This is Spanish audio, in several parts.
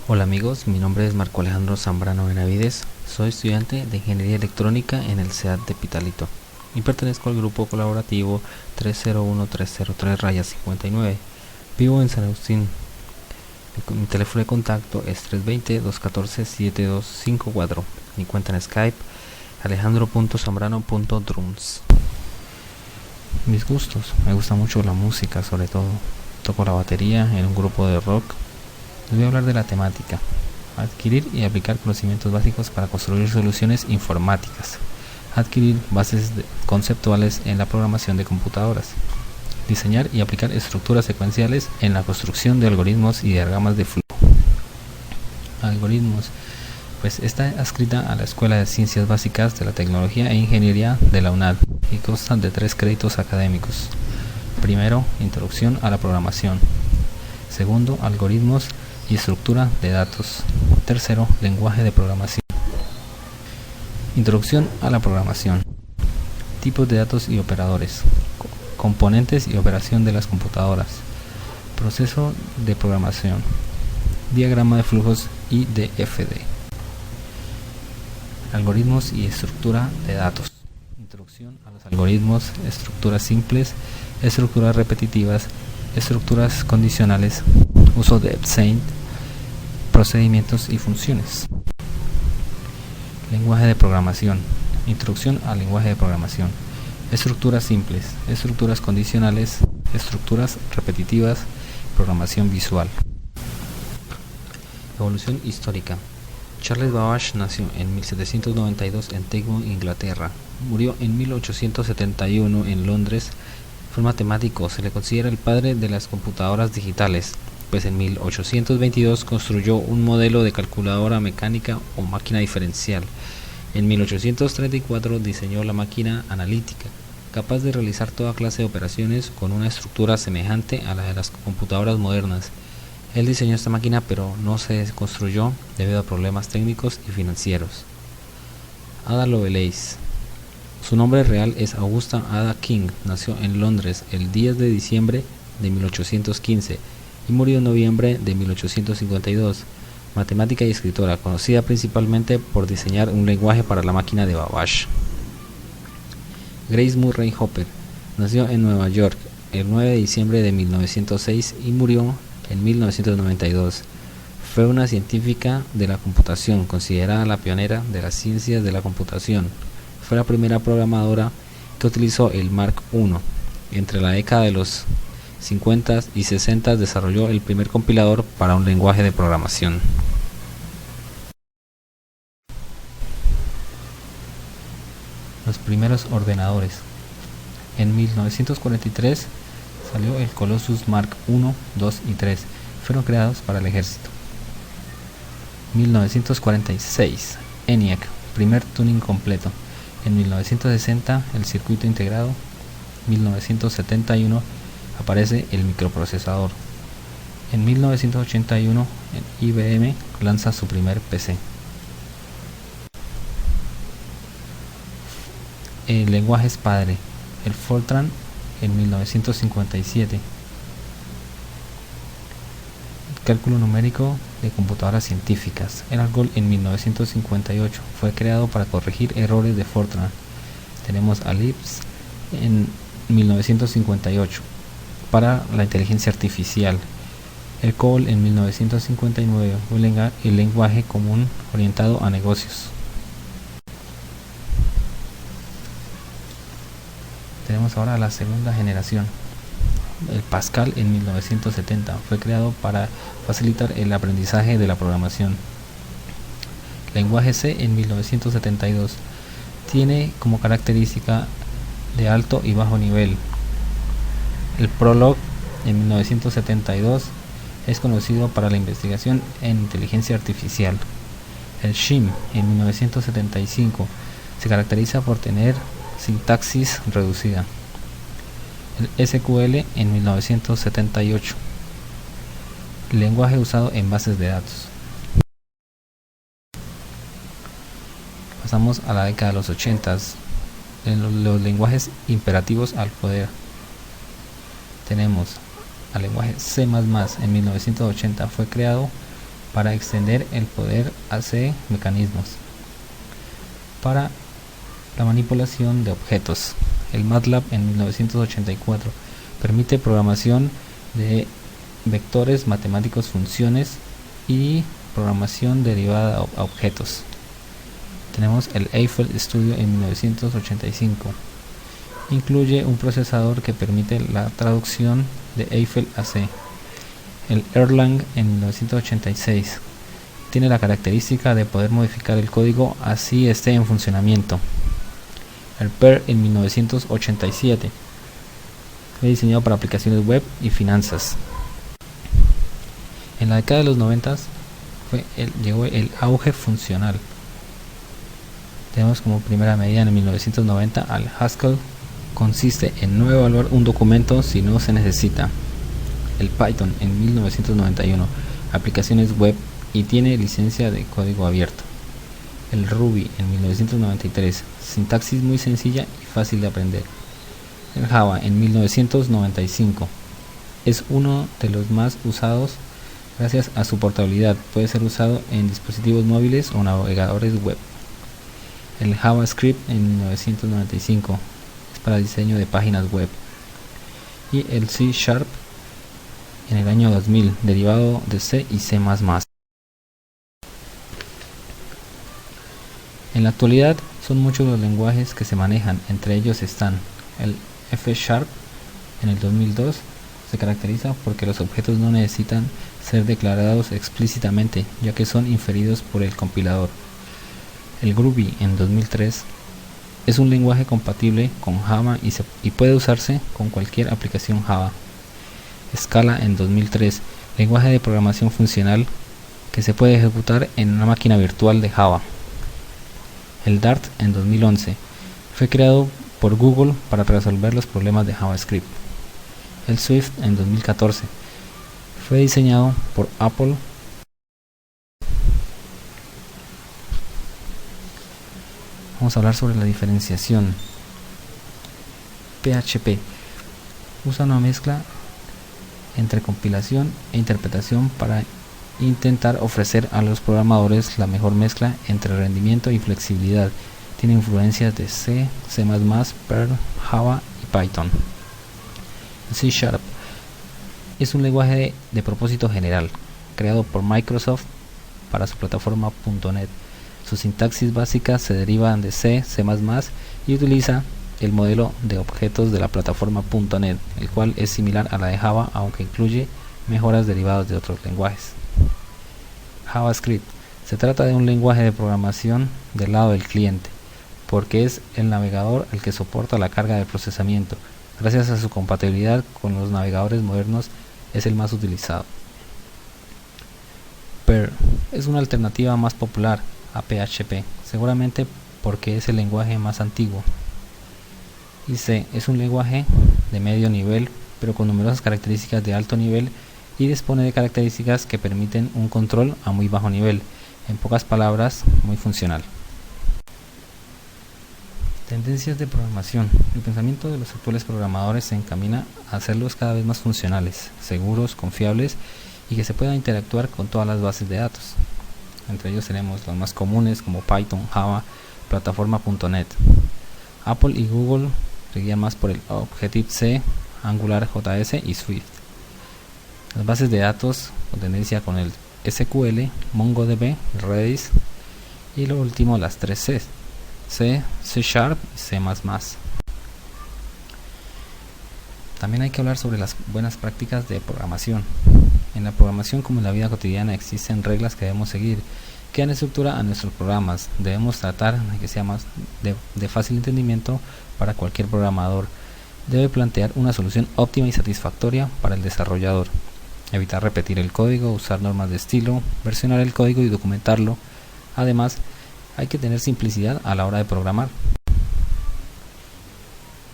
Hola amigos, mi nombre es Marco Alejandro Zambrano Benavides, soy estudiante de Ingeniería Electrónica en el CEAT de Pitalito y pertenezco al grupo colaborativo 301303-59. Vivo en San Agustín. Mi teléfono de contacto es 320-214-7254. Mi cuenta en Skype alejandro.zambrano.drums. Mis gustos, me gusta mucho la música, sobre todo toco la batería en un grupo de rock. Les voy a hablar de la temática: adquirir y aplicar conocimientos básicos para construir soluciones informáticas, adquirir bases conceptuales en la programación de computadoras, diseñar y aplicar estructuras secuenciales en la construcción de algoritmos y diagramas de flujo. Algoritmos, pues está adscrita a la Escuela de Ciencias Básicas de la Tecnología e Ingeniería de la UNAD y consta de 3 créditos académicos. Primero, introducción a la programación. Segundo, algoritmos y estructura de datos. Tercero, lenguaje de programación. Introducción a la programación. Tipos de datos y operadores. Componentes y operación de las computadoras. Proceso de programación. Diagrama de flujos y DFD. Algoritmos y estructura de datos. Introducción a los algoritmos, estructuras simples, estructuras repetitivas, estructuras condicionales, uso de Epstein, procedimientos y funciones. Lenguaje de programación. Introducción al lenguaje de programación. Estructuras simples, estructuras condicionales, estructuras repetitivas, programación visual. Evolución histórica. Charles Babbage nació en 1792 en Tyburn, Inglaterra. Murió en 1871 en Londres. Fue matemático, se le considera el padre de las computadoras digitales, pues en 1822 construyó un modelo de calculadora mecánica o máquina diferencial. En 1834 diseñó la máquina analítica, capaz de realizar toda clase de operaciones con una estructura semejante a la de las computadoras modernas. Él diseñó esta máquina, pero no se construyó debido a problemas técnicos y financieros. Ada Lovelace. Su nombre real es Augusta Ada King. Nació en Londres el 10 de diciembre de 1815 y murió en noviembre de 1852. Matemática y escritora, conocida principalmente por diseñar un lenguaje para la máquina de Babbage. Grace Murray Hopper. Nació en Nueva York el 9 de diciembre de 1906 y murió en 1992. Fue una científica de la computación, considerada la pionera de las ciencias de la computación. Fue la primera programadora que utilizó el Mark I. Entre la década de los 50 y 60 desarrolló el primer compilador para un lenguaje de programación. Los primeros ordenadores. En 1943 salió el Colossus Mark I, II y III. Fueron creados para el ejército. 1946, ENIAC, primer tuning completo. En 1960, el circuito integrado. 1971, aparece el microprocesador. En 1981, IBM lanza su primer PC. El lenguaje es padre, el Fortran en 1957. Cálculo numérico de computadoras científicas. El ALGOL en 1958 fue creado para corregir errores de Fortran. Tenemos a Lisp en 1958 para la inteligencia artificial. El COBOL en 1959 fue el lenguaje común orientado a negocios. Tenemos ahora la segunda generación. El Pascal en 1970 fue creado para facilitar el aprendizaje de la programación. Lenguaje C en 1972 tiene como característica de alto y bajo nivel. El Prolog en 1972 es conocido para la investigación en inteligencia artificial. El Shim en 1975 se caracteriza por tener sintaxis reducida. El SQL en 1978, lenguaje usado en bases de datos. Pasamos a la década de los 80, en los lenguajes imperativos al poder. Tenemos al lenguaje C++. En 1980 fue creado para extender el poder AC mecanismos para la manipulación de objetos. El MATLAB en 1984 permite programación de vectores matemáticos, funciones y programación derivada a objetos. Tenemos el Eiffel Studio en 1985. Incluye un procesador que permite la traducción de Eiffel a C. El Erlang en 1986 tiene la característica de poder modificar el código así esté en funcionamiento. El Perl en 1987 fue diseñado para aplicaciones web y finanzas. En la década de los 90 llegó el auge funcional. Tenemos como primera medida en 1990 al Haskell. Consiste en no evaluar un documento si no se necesita. El Python en 1991, aplicaciones web y tiene licencia de código abierto. El Ruby en 1993, sintaxis muy sencilla y fácil de aprender. El Java en 1995 es uno de los más usados gracias a su portabilidad. Puede ser usado en dispositivos móviles o navegadores web. El JavaScript en 1995 es para diseño de páginas web. Y el C# en el año 2000, derivado de C y C++. En la actualidad son muchos los lenguajes que se manejan, entre ellos están el F# en el 2002, se caracteriza porque los objetos no necesitan ser declarados explícitamente, ya que son inferidos por el compilador. El Groovy en 2003 es un lenguaje compatible con Java y puede usarse con cualquier aplicación Java. Scala en 2003, lenguaje de programación funcional que se puede ejecutar en una máquina virtual de Java. El Dart en 2011 fue creado por Google para resolver los problemas de JavaScript. El Swift en 2014 fue diseñado por Apple. Vamos a hablar sobre la diferenciación. PHP usa una mezcla entre compilación e interpretación para intentar ofrecer a los programadores la mejor mezcla entre rendimiento y flexibilidad. Tiene influencias de C, C++, Perl, Java y Python. C# es un lenguaje de propósito general, creado por Microsoft para su plataforma .NET. Sus sintaxis básicas se derivan de C, C++ y utiliza el modelo de objetos de la plataforma .NET, el cual es similar a la de Java, aunque incluye mejoras derivadas de otros lenguajes. JavaScript se trata de un lenguaje de programación del lado del cliente, porque es el navegador el que soporta la carga de procesamiento. Gracias a su compatibilidad con los navegadores modernos, es el más utilizado. Perl es una alternativa más popular a PHP, seguramente porque es el lenguaje más antiguo. Y C es un lenguaje de medio nivel, pero con numerosas características de alto nivel y dispone de características que permiten un control a muy bajo nivel. En pocas palabras, muy funcional. Tendencias de programación. El pensamiento de los actuales programadores se encamina a hacerlos cada vez más funcionales, seguros, confiables y que se pueda interactuar con todas las bases de datos. Entre ellos tenemos los más comunes como Python, Java, plataforma.net. Apple y Google se guían más por el Objective-C, AngularJS y Swift. Las bases de datos con tendencia con el SQL, MongoDB, Redis y lo último las 3 Cs, C, C# y C++. También hay que hablar sobre las buenas prácticas de programación. En la programación, como en la vida cotidiana, existen reglas que debemos seguir que dan estructura a nuestros programas. Debemos tratar de que sea más de fácil entendimiento para cualquier programador. Debe plantear una solución óptima y satisfactoria para el desarrollador. Evitar repetir el código, usar normas de estilo, versionar el código y documentarlo. Además, hay que tener simplicidad a la hora de programar.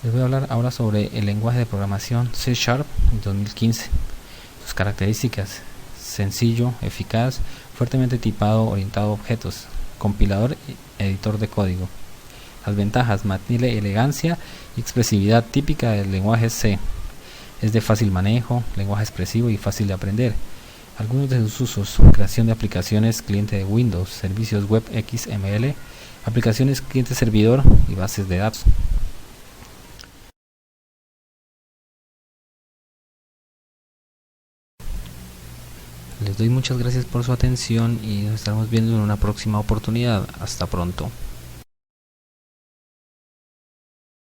Les voy a hablar ahora sobre el lenguaje de programación C# en 2015. Sus características: sencillo, eficaz, fuertemente tipado, orientado a objetos, compilador y editor de código. Las ventajas: mantiene elegancia y expresividad típica del lenguaje C. Es de fácil manejo, lenguaje expresivo y fácil de aprender. Algunos de sus usos: creación de aplicaciones cliente de Windows, servicios web XML, aplicaciones cliente-servidor y bases de datos. Les doy muchas gracias por su atención y nos estaremos viendo en una próxima oportunidad. Hasta pronto.